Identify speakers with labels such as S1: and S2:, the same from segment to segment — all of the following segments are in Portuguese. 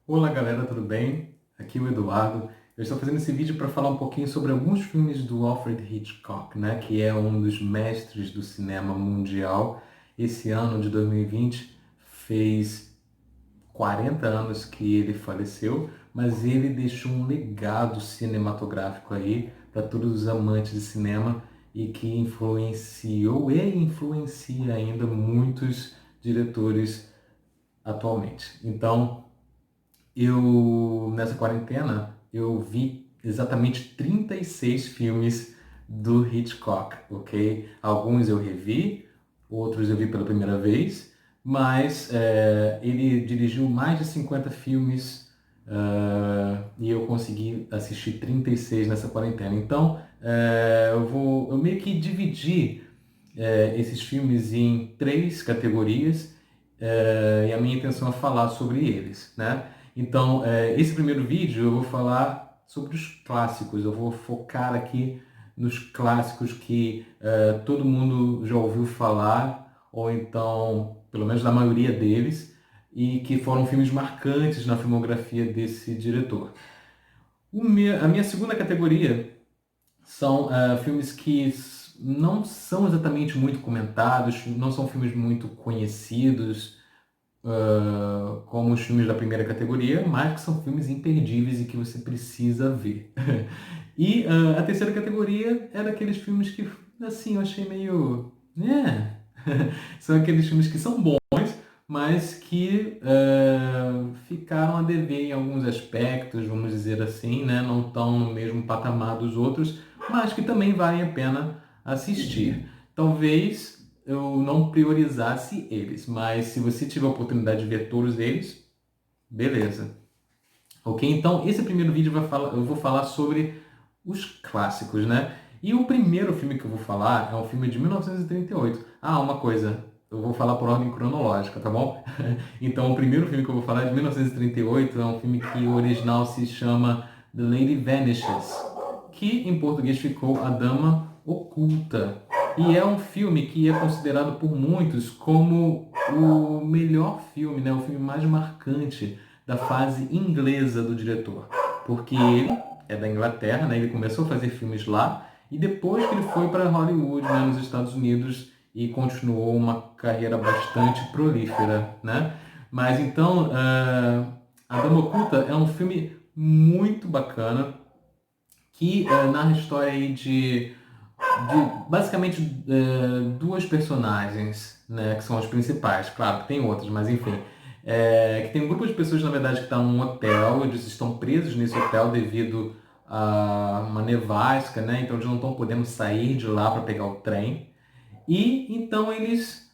S1: Olá galera, tudo bem? Aqui é o Eduardo. Eu estou fazendo esse vídeo para falar um pouquinho sobre alguns filmes do Alfred Hitchcock, né, que é um dos mestres do cinema mundial. Esse ano de 2020 fez 40 anos que ele faleceu, mas ele deixou um legado cinematográfico aí para todos os amantes de cinema e que influenciou e influencia ainda muitos diretores atualmente. Então, nessa quarentena, eu vi exatamente 36 filmes do Hitchcock, ok? Alguns eu revi, outros eu vi pela primeira vez, mas ele dirigiu mais de 50 filmes e eu consegui assistir 36 nessa quarentena. Então, eu meio que dividi esses filmes em três categorias e a minha intenção é falar sobre eles, né? Então, esse primeiro vídeo eu vou falar sobre os clássicos, eu vou focar aqui nos clássicos que todo mundo já ouviu falar, ou então, pelo menos na maioria deles, e que foram filmes marcantes na filmografia desse diretor. A minha segunda categoria são filmes que não são exatamente muito comentados, não são filmes muito conhecidos, como os filmes da primeira categoria, mas que são filmes imperdíveis e que você precisa ver. E a terceira categoria é daqueles filmes que, assim, eu achei meio. São aqueles filmes que são bons, mas que ficaram a dever em alguns aspectos, vamos dizer assim, né? Não estão no mesmo patamar dos outros, mas que também valem a pena assistir. Talvez eu não priorizasse eles, mas se você tiver a oportunidade de ver todos eles, beleza. Ok? Então, esse primeiro vídeo eu vou falar sobre os clássicos, né? E o primeiro filme que eu vou falar é um filme de 1938. Ah, uma coisa, eu vou falar por ordem cronológica, tá bom? Então, o primeiro filme que eu vou falar é de 1938, é um filme que o original se chama The Lady Vanishes, que em português ficou A Dama Oculta. E é um filme que é considerado por muitos como o melhor filme, né? O filme mais marcante da fase inglesa do diretor, porque ele é da Inglaterra, né? Ele começou a fazer filmes lá e depois que ele foi para Hollywood, né, nos Estados Unidos e continuou uma carreira bastante prolífera, né? Mas então, A Dama Oculta é um filme muito bacana que narra a história aí de basicamente duas personagens, né, que são as principais. Claro que tem outras, mas enfim. Que tem um grupo de pessoas, na verdade, que está num hotel, eles estão presos nesse hotel devido a uma nevasca, né? Então eles não estão podendo sair de lá para pegar o trem. E então eles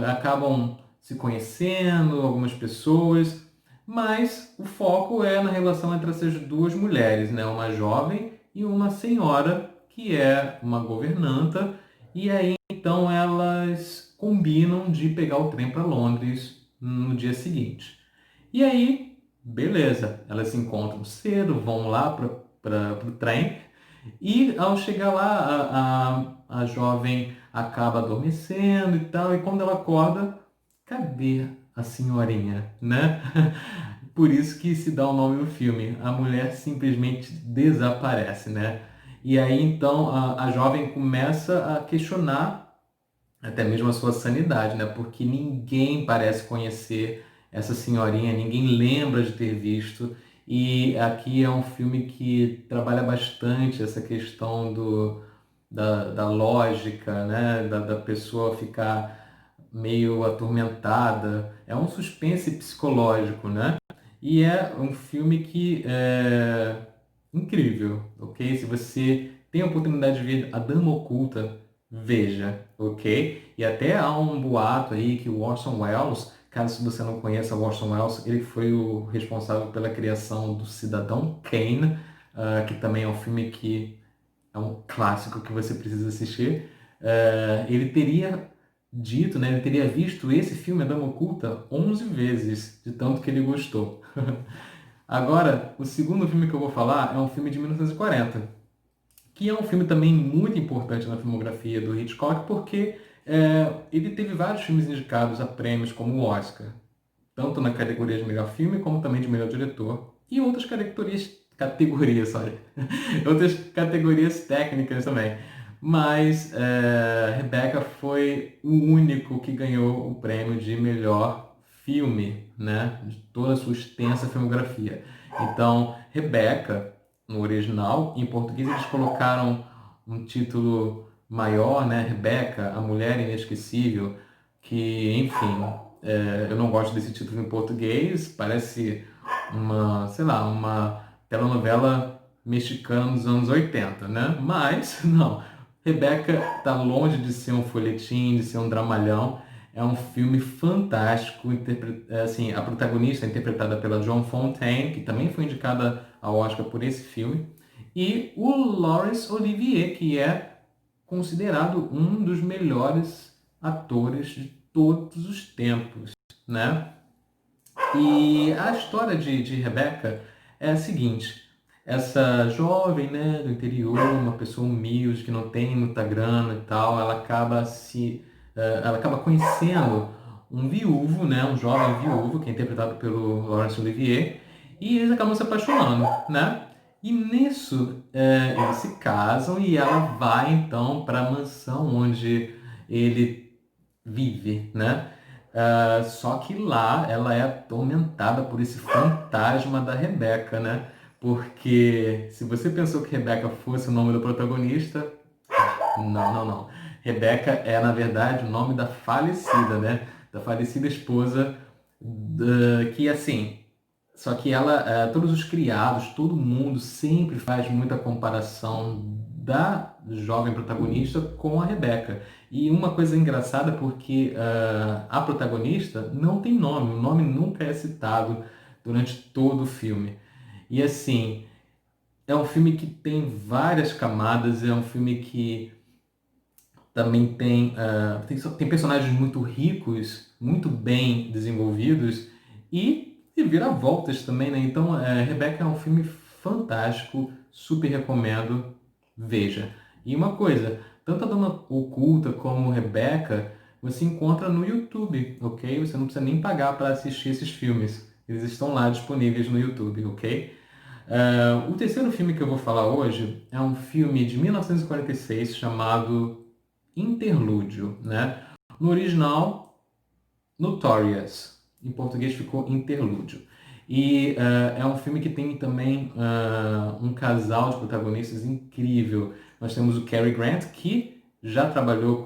S1: acabam se conhecendo, algumas pessoas, mas o foco é na relação entre essas duas mulheres, né? Uma jovem e uma senhora que é uma governanta, e aí então elas combinam de pegar o trem para Londres no dia seguinte. E aí, beleza, elas se encontram cedo, vão lá para o trem, e ao chegar lá, a jovem acaba adormecendo e tal, e quando ela acorda, cadê a senhorinha, né? Por isso que se dá o nome do filme. A mulher simplesmente desaparece, né? E aí então a jovem começa a questionar até mesmo a sua sanidade, né? Porque ninguém parece conhecer essa senhorinha, ninguém lembra de ter visto. E aqui é um filme que trabalha bastante essa questão da lógica, né? Da pessoa ficar meio atormentada. É um suspense psicológico, né? E é um filme que é incrível, ok? Se você tem a oportunidade de ver A Dama Oculta, veja, ok? E até há um boato aí que o Orson Welles, caso você não conheça o Orson Welles, ele foi o responsável pela criação do Cidadão Kane, que também é um filme que é um clássico que você precisa assistir. Ele teria dito, né, ele teria visto esse filme, A Dama Oculta, 11 vezes, de tanto que ele gostou. Agora, o segundo filme que eu vou falar é um filme de 1940, que é um filme também muito importante na filmografia do Hitchcock, porque ele teve vários filmes indicados a prêmios como o Oscar. tanto na categoria de melhor filme, como também de melhor diretor, e outras sorry, outras categorias técnicas também. Mas Rebecca foi o único que ganhou o prêmio de melhor filme, né? De toda a sua extensa filmografia. Então, Rebecca, no original, em português eles colocaram um título maior, né? Rebecca, a Mulher Inesquecível, que, enfim, eu não gosto desse título em português, parece uma, sei lá, uma telenovela mexicana dos anos 80, né? Mas, não, Rebecca está longe de ser um folhetim, de ser um dramalhão. É um filme fantástico, assim, a protagonista é interpretada pela Joan Fontaine, que também foi indicada ao Oscar por esse filme, e o Laurence Olivier, que é considerado um dos melhores atores de todos os tempos, né? E a história de Rebecca é a seguinte: essa jovem, né, do interior, uma pessoa humilde que não tem muita grana e tal, ela acaba conhecendo um viúvo, né, um jovem viúvo que é interpretado pelo Laurence Olivier, e eles acabam se apaixonando, né? E nisso eles se casam e ela vai então para a mansão onde ele vive, né? Só que lá ela é atormentada por esse fantasma da Rebeca, né? Porque se você pensou que Rebeca fosse o nome do protagonista, não. Rebeca é, na verdade, o nome da falecida, né? Da falecida esposa, que assim, só que todos os criados, todo mundo sempre faz muita comparação da jovem protagonista com a Rebeca. E uma coisa engraçada é porque a protagonista não tem nome, o nome nunca é citado durante todo o filme. E assim, é um filme que tem várias camadas, é um filme que também tem personagens muito ricos, muito bem desenvolvidos e viravoltas também, né? Então, Rebecca é um filme fantástico, super recomendo, veja. E uma coisa, tanto a Dona Oculta como Rebecca você encontra no YouTube, ok? Você não precisa nem pagar para assistir esses filmes. Eles estão lá disponíveis no YouTube, ok? O terceiro filme que eu vou falar hoje é um filme de 1946 chamado Interlúdio, né? No original, Notorious. Em português ficou Interlúdio. E é um filme que tem também um casal de protagonistas incrível. Nós temos o Cary Grant, que já trabalhou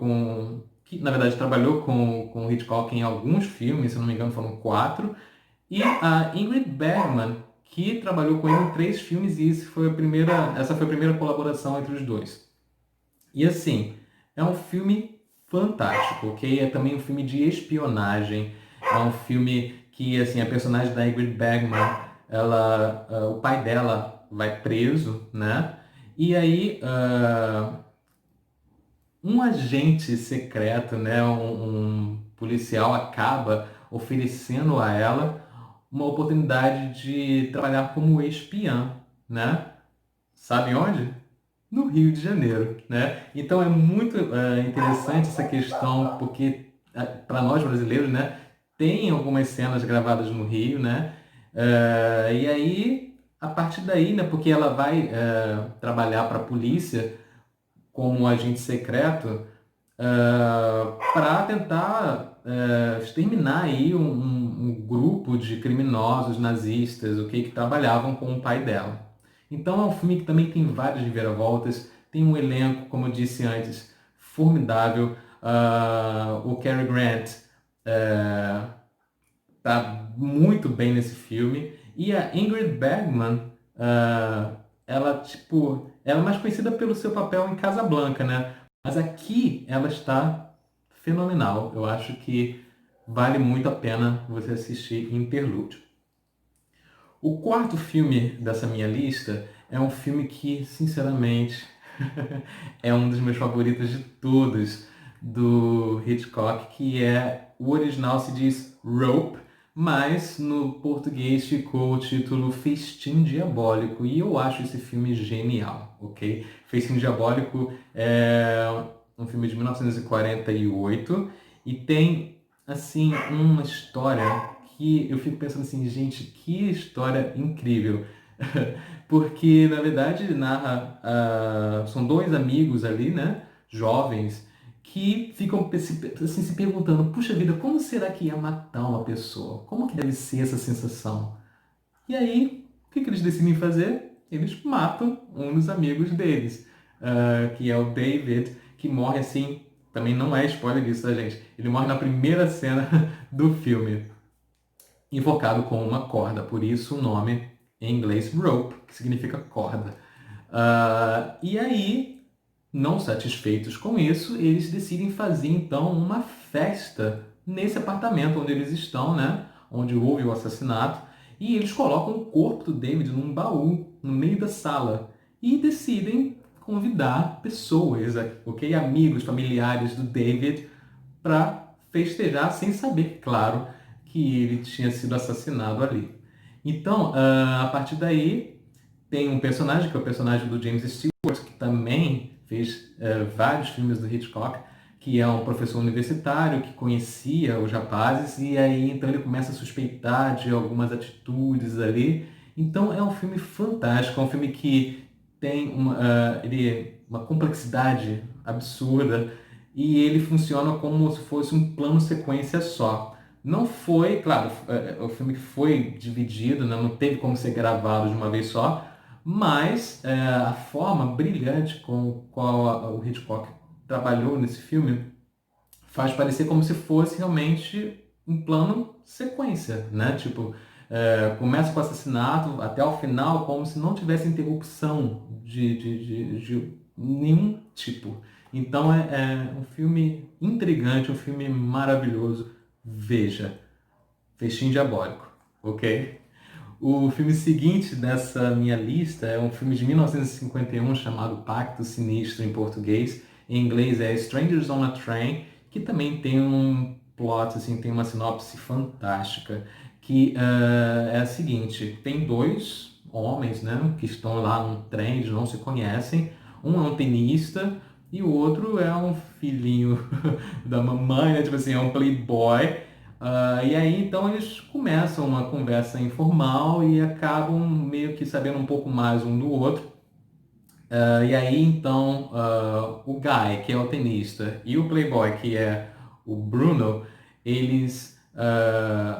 S1: que na verdade trabalhou com Hitchcock em alguns filmes, se não me engano foram 4. E a Ingrid Bergman, que trabalhou com ele em 3 filmes, e essa foi a primeira colaboração entre os dois. E assim, é um filme fantástico, ok? É também um filme de espionagem. É um filme que, assim, a personagem da Ingrid Bergman, o pai dela vai preso, né? E aí, um agente secreto, né? Um policial acaba oferecendo a ela uma oportunidade de trabalhar como espiã, né? Sabe onde? No Rio de Janeiro, né? Então é muito interessante essa questão, porque para nós brasileiros, né, tem algumas cenas gravadas no Rio, né? E aí, a partir daí, né, porque ela vai trabalhar para a polícia como agente secreto para tentar exterminar aí um grupo de criminosos nazistas, ok, que trabalhavam com o pai dela. Então é um filme que também tem várias reviravoltas, tem um elenco, como eu disse antes, formidável. O Cary Grant tá muito bem nesse filme. E a Ingrid Bergman, ela é mais conhecida pelo seu papel em Casablanca, né? Mas aqui ela está fenomenal. Eu acho que vale muito a pena você assistir Interlúdio. O quarto filme dessa minha lista é um filme que, sinceramente, é um dos meus favoritos de todos do Hitchcock, que o original se diz Rope, mas no português ficou o título Festim Diabólico, e eu acho esse filme genial, ok? Festim Diabólico é um filme de 1948 e tem, assim, uma história que eu fico pensando assim, gente, que história incrível. Porque, na verdade, narra, são dois amigos ali, né, jovens, que ficam assim, se perguntando, puxa vida, como será que é matar uma pessoa? Como que deve ser essa sensação? E aí, o que que eles decidem fazer? Eles matam um dos amigos deles, que é o David, que morre assim, também não é spoiler disso, tá, gente? Ele morre na primeira cena do filme, invocado com uma corda, por isso o nome em inglês rope, que significa corda. E aí, não satisfeitos com isso, eles decidem fazer então uma festa nesse apartamento onde eles estão, né? Onde houve o assassinato. E eles colocam o corpo do David num baú no meio da sala e decidem convidar pessoas, ok? Amigos, familiares do David para festejar sem saber, claro, que ele tinha sido assassinado ali. Então, a partir daí, tem um personagem, que é o personagem do James Stewart, que também fez vários filmes do Hitchcock, que é um professor universitário que conhecia os rapazes, e aí então ele começa a suspeitar de algumas atitudes ali. Então é um filme fantástico, é um filme que tem uma complexidade absurda, e ele funciona como se fosse um plano sequência só. Não foi, claro, o filme foi dividido, né? Não teve como ser gravado de uma vez só, mas a forma brilhante com qual o Hitchcock trabalhou nesse filme faz parecer como se fosse realmente um plano sequência, né? Tipo, começa com o assassinato até o final como se não tivesse interrupção de nenhum tipo. Então é um filme intrigante, um filme maravilhoso. Veja, Festim Diabólico, ok? O filme seguinte dessa minha lista é um filme de 1951 chamado Pacto Sinistro em português. Em inglês é Strangers on a Train, que também tem um plot, assim, tem uma sinopse fantástica, que é a seguinte, tem dois homens, né, que estão lá num trem, eles não se conhecem. Um é um tenista e o outro é um filhinho da mamãe, né, tipo assim, é um playboy. E aí então eles começam uma conversa informal e acabam meio que sabendo um pouco mais um do outro. E aí então o Guy, que é o tenista, e o Playboy, que é o Bruno, eles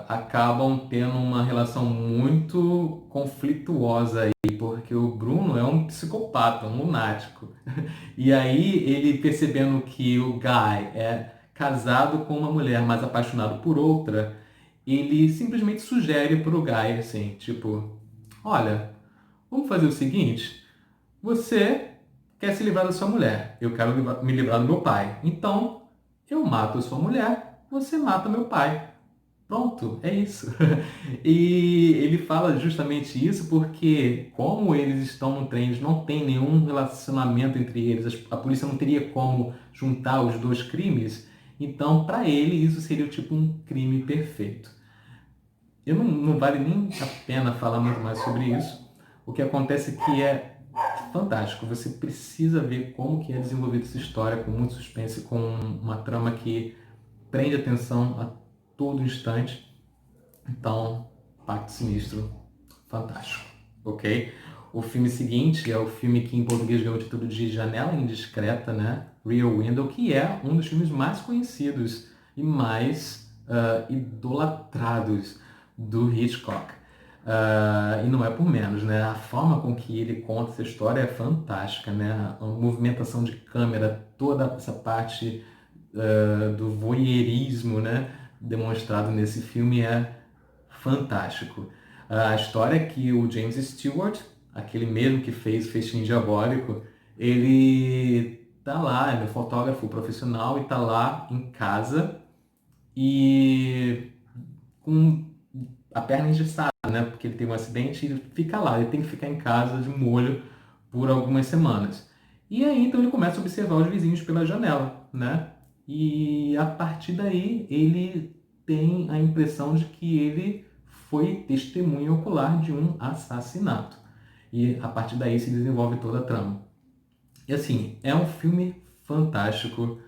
S1: acabam tendo uma relação muito conflituosa aí, porque o Bruno é um psicopata, um lunático. E aí ele percebendo que o Guy é casado com uma mulher, mas apaixonado por outra, ele simplesmente sugere para o Guy assim, tipo, olha, vamos fazer o seguinte, você quer se livrar da sua mulher, eu quero me livrar do meu pai. Então, eu mato a sua mulher, você mata meu pai. Pronto, é isso. E ele fala justamente isso porque, como eles estão no trem, eles não tem nenhum relacionamento entre eles, a polícia não teria como juntar os dois crimes, então, para ele, isso seria tipo um crime perfeito. Não vale nem a pena falar muito mais sobre isso. O que acontece é que é fantástico. Você precisa ver como que é desenvolvida essa história, com muito suspense, com uma trama que prende atenção a todo instante. Então, Pacto Sinistro, fantástico, ok? O filme seguinte é o filme que em português ganhou o título de Janela Indiscreta, né? Rear Window, que é um dos filmes mais conhecidos e mais idolatrados do Hitchcock. E não é por menos, né? A forma com que ele conta essa história é fantástica, né? A movimentação de câmera, toda essa parte do voyeurismo, né? Demonstrado nesse filme é fantástico. A história é que o James Stewart, aquele mesmo que fez Festim Diabólico, ele tá lá, ele é um fotógrafo profissional e tá lá em casa e com a perna engessada, né? Porque ele teve um acidente e ele fica lá, ele tem que ficar em casa de molho por algumas semanas. E aí então ele começa a observar os vizinhos pela janela, né? E a partir daí ele tem a impressão de que ele foi testemunha ocular de um assassinato. E a partir daí se desenvolve toda a trama. E assim, é um filme fantástico,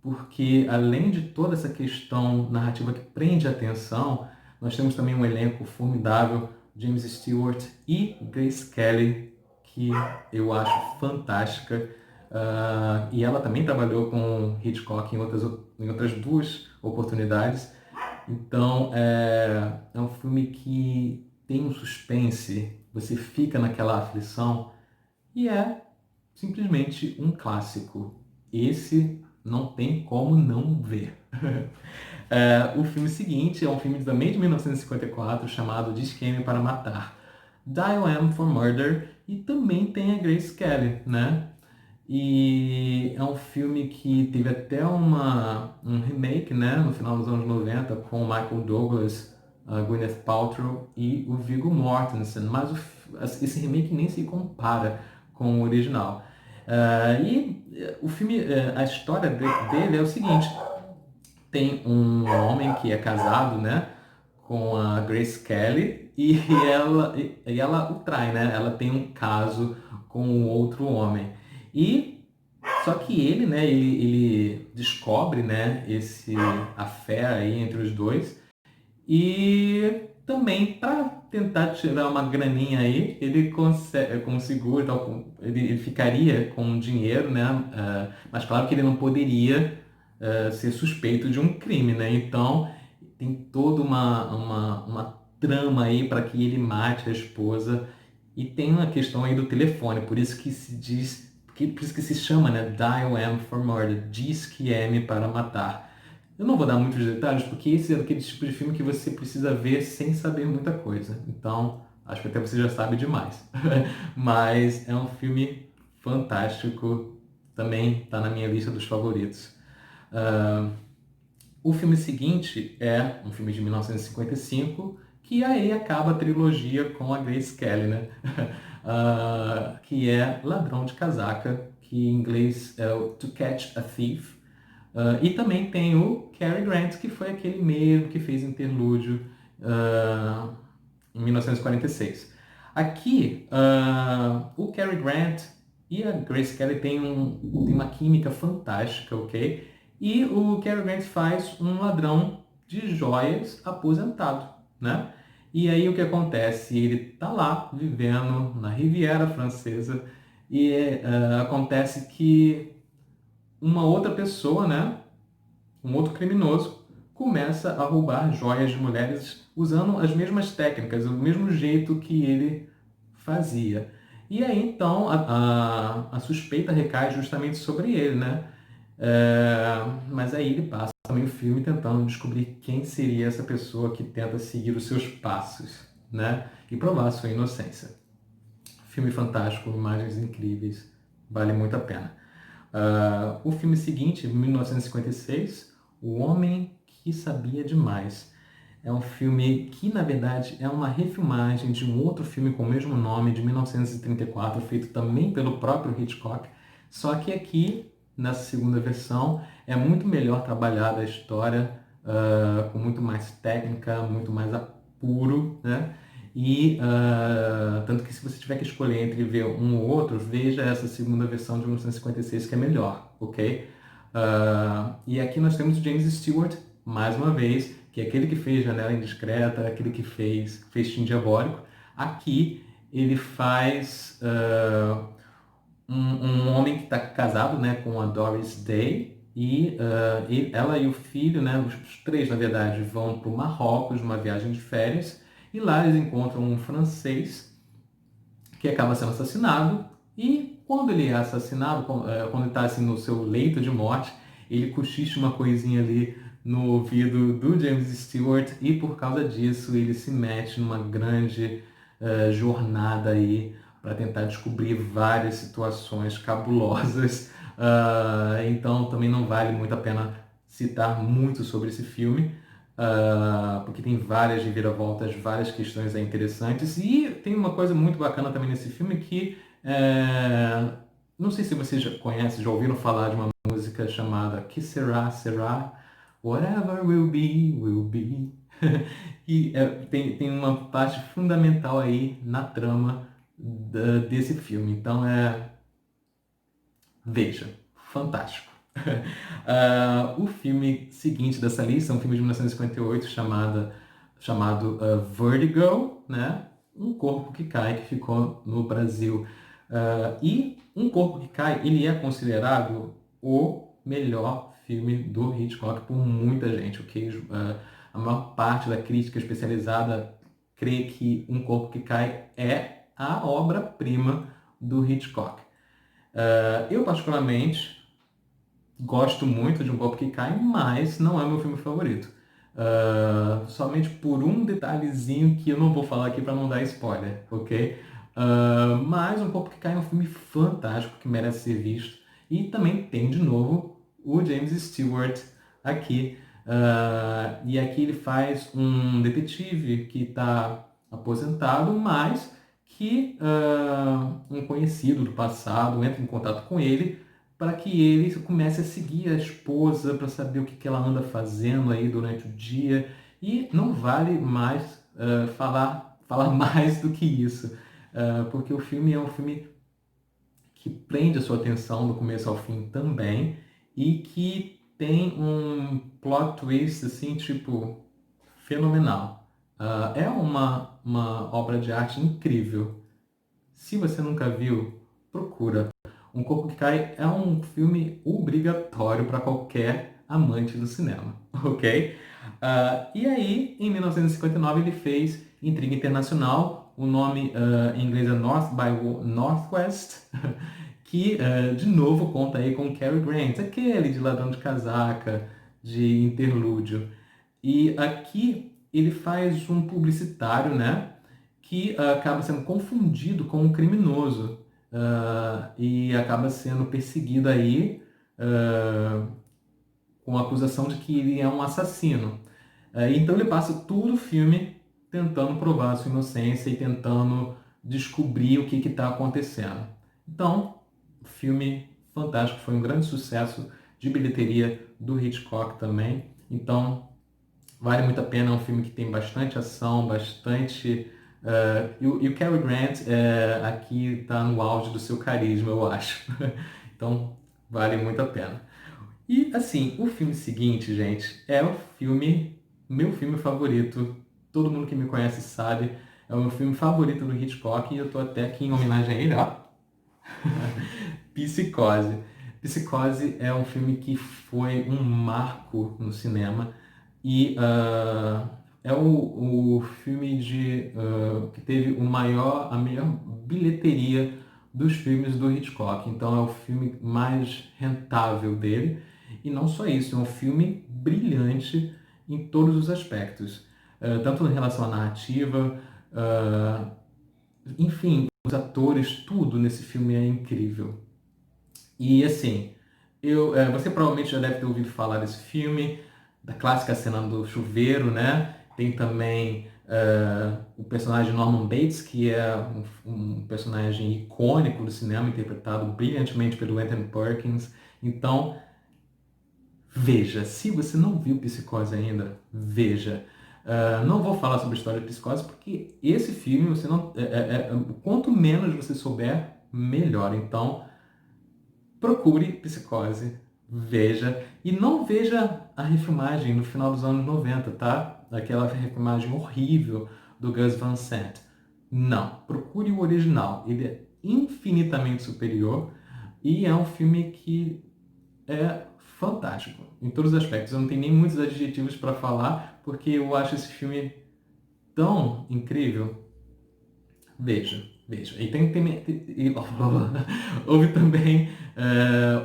S1: porque além de toda essa questão narrativa que prende a atenção, Nós temos também um elenco formidável, James Stewart e Grace Kelly, que eu acho fantástica. E ela também trabalhou com Hitchcock em outras duas oportunidades. Então, é um filme que tem um suspense, você fica naquela aflição e é simplesmente um clássico. Esse não tem como não ver. O filme seguinte é um filme também de 1954 chamado De Esquema para Matar. Dial M for Murder e também tem a Grace Kelly, né? E é um filme que teve até um remake, né, no final dos anos 90 com o Michael Douglas, a Gwyneth Paltrow e o Viggo Mortensen, mas esse remake nem se compara com o original. O filme, a história dele é o seguinte: tem um homem que é casado, né, com a Grace Kelly e ela o trai, né? Ela tem um caso com um outro homem. E só que ele, né, ele descobre, né, a fé aí entre os dois e também para tentar tirar uma graninha aí, ele consegue, com seguro e tal, ele ficaria com dinheiro, né? Mas claro que ele não poderia ser suspeito de um crime, né? Então tem toda uma trama aí para que ele mate a esposa e tem uma questão aí do telefone, por isso que se diz, por isso que se chama, né, Dial M for Murder, diz que M para matar. Eu não vou dar muitos detalhes, porque esse é aquele tipo de filme que você precisa ver sem saber muita coisa. Então, acho que até você já sabe demais. Mas é um filme fantástico, também está na minha lista dos favoritos. Ah, o filme seguinte é um filme de 1955, que aí acaba a trilogia com a Grace Kelly, né? Que é Ladrão de Casaca, que em inglês é o To Catch a Thief. E também tem o Cary Grant, que foi aquele mesmo que fez Interlúdio em 1946. Aqui, o Cary Grant e a Grace Kelly têm uma química fantástica, ok? E o Cary Grant faz um ladrão de joias aposentado, né? E aí o que acontece? Ele tá lá vivendo na Riviera Francesa e acontece que uma outra pessoa, né, um outro criminoso, começa a roubar joias de mulheres usando as mesmas técnicas, o mesmo jeito que ele fazia. E aí então a suspeita recai justamente sobre ele, né? Mas aí ele passa também o filme tentando descobrir quem seria essa pessoa que tenta seguir os seus passos, né? E provar sua inocência. Filme fantástico, imagens incríveis, vale muito a pena. O filme seguinte, 1956, O Homem que Sabia Demais. É um filme que, na verdade, é uma refilmagem de um outro filme com o mesmo nome, de 1934, feito também pelo próprio Hitchcock. Só que aqui, nessa segunda versão, é muito melhor trabalhada a história, com muito mais técnica, muito mais apuro, né? E tanto que se você tiver que escolher entre ver um ou outro, veja essa segunda versão de 1956 que é melhor, ok? E aqui nós temos o James Stewart, mais uma vez, que é aquele que fez Janela Indiscreta, aquele que fez Festim Diabólico. Aqui ele faz um homem que está casado, né, com a Doris Day e ela e o filho, né, os três na verdade, vão para o Marrocos numa viagem de férias e lá eles encontram um francês que acaba sendo assassinado e quando ele é assassinado, quando ele está assim, no seu leito de morte, ele cochicha uma coisinha ali no ouvido do James Stewart e por causa disso ele se mete numa grande jornada aí para tentar descobrir várias situações cabulosas. Então também não vale muito a pena citar muito sobre esse filme, porque tem várias reviravoltas, várias questões interessantes e tem uma coisa muito bacana também nesse filme que não sei se vocês já conhecem, já ouviram falar de uma música chamada Que Será, Será, Whatever Will Be, Will Be. E tem uma parte fundamental aí na trama desse filme. Então veja, fantástico. O filme seguinte dessa lista é um filme de 1958 chamado chamado Vertigo, né? Um Corpo que Cai, que ficou no Brasil. E Um Corpo que Cai, ele é considerado o melhor filme do Hitchcock por muita gente, ok? A maior parte da crítica especializada crê que Um Corpo que Cai é a obra-prima do Hitchcock. Eu, particularmente, gosto muito de Um Corpo que Cai, mas não é meu filme favorito. Somente por um detalhezinho que eu não vou falar aqui para não dar spoiler, ok? Mas Um Corpo que Cai é um filme fantástico que merece ser visto. E também tem, de novo, o James Stewart aqui. E aqui ele faz um detetive que está aposentado, mas que um conhecido do passado entra em contato com ele para que ele comece a seguir a esposa, para saber o que ela anda fazendo aí durante o dia. E não vale mais falar mais do que isso, porque o filme é um filme que prende a sua atenção do começo ao fim também, e que tem um plot twist, assim, tipo, fenomenal. É uma obra de arte incrível. Se você nunca viu, procura. Um Corpo que Cai é um filme obrigatório para qualquer amante do cinema, ok? E aí, em 1959, ele fez Intriga Internacional, o nome em inglês é North by Northwest, que de novo conta aí com Cary Grant, aquele de ladrão de casaca, de interlúdio. E aqui ele faz um publicitário, né, que acaba sendo confundido com um criminoso e acaba sendo perseguido aí com a acusação de que ele é um assassino. Então ele passa todo o filme tentando provar a sua inocência e tentando descobrir o que está acontecendo. Então, filme fantástico, foi um grande sucesso de bilheteria do Hitchcock também. Então, vale muito a pena, é um filme que tem bastante ação, bastante. E o Cary Grant aqui está no auge do seu carisma, eu acho. Então, vale muito a pena. E assim, o filme seguinte, gente, é o filme, meu filme favorito. Todo mundo que me conhece sabe, é o meu filme favorito do Hitchcock e eu tô até aqui em homenagem a ele, ó. Psicose. Psicose é um filme que foi um marco no cinema e é o filme que teve a melhor bilheteria dos filmes do Hitchcock. Então é o filme mais rentável dele. E não só isso, é um filme brilhante em todos os aspectos. Tanto em relação à narrativa, enfim, os atores, tudo nesse filme é incrível. E assim, você provavelmente já deve ter ouvido falar desse filme, da clássica cena do chuveiro, né? Tem também o personagem Norman Bates, que é um personagem icônico do cinema, interpretado brilhantemente pelo Anthony Perkins. Então, veja, se você não viu Psicose ainda, veja. Não vou falar sobre a história de Psicose, porque esse filme, você não, quanto menos você souber, melhor. Então, procure Psicose, veja, e não veja a refilmagem no final dos anos 90, tá? Aquela refilmagem horrível do Gus Van Sant. Não, procure o original, ele é infinitamente superior e é um filme que é fantástico em todos os aspectos. Eu não tenho nem muitos adjetivos para falar, porque eu acho esse filme tão incrível. Veja, veja. Houve também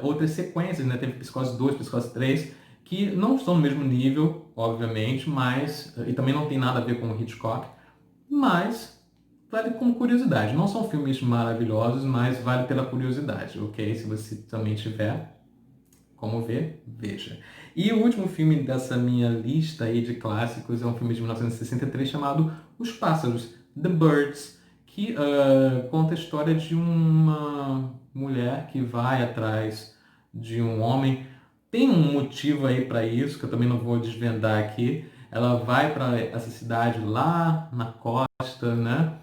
S1: outras sequências, né? Teve Psicose 2, Psicose 3, que não estão no mesmo nível, obviamente, mas e também não tem nada a ver com o Hitchcock, mas vale como curiosidade. Não são filmes maravilhosos, mas vale pela curiosidade, ok? Se você também tiver como ver, veja. E o último filme dessa minha lista aí de clássicos é um filme de 1963 chamado Os Pássaros, The Birds, que conta a história de uma mulher que vai atrás de um homem. Tem um motivo aí para isso, que eu também não vou desvendar aqui. Ela vai para essa cidade lá na costa, né?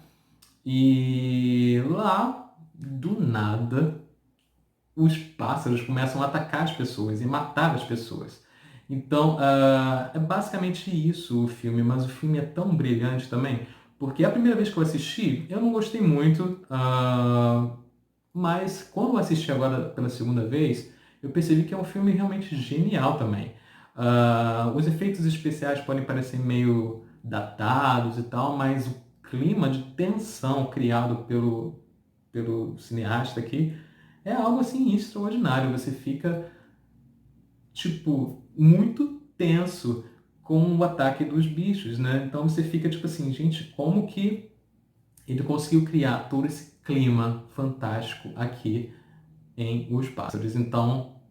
S1: E lá, do nada, os pássaros começam a atacar as pessoas e matar as pessoas. Então, é basicamente isso o filme, mas o filme é tão brilhante também, porque a primeira vez que eu assisti, eu não gostei muito, mas quando eu assisti agora pela segunda vez, eu percebi que é um filme realmente genial também. Os efeitos especiais podem parecer meio datados e tal, mas o clima de tensão criado pelo cineasta aqui é algo assim extraordinário. Você fica, tipo, muito tenso com o ataque dos bichos, né? Então você fica tipo assim, gente, como que ele conseguiu criar todo esse clima fantástico aqui em Os Pássaros? Então,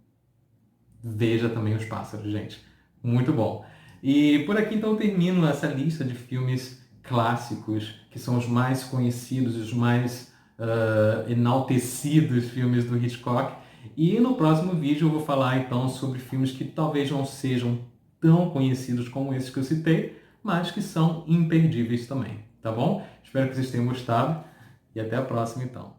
S1: veja também Os Pássaros, gente. Muito bom. E por aqui então eu termino essa lista de filmes clássicos, que são os mais conhecidos, os mais enaltecidos filmes do Hitchcock. E no próximo vídeo eu vou falar então sobre filmes que talvez não sejam tão conhecidos como esses que eu citei, mas que são imperdíveis também, tá bom? Espero que vocês tenham gostado e até a próxima então.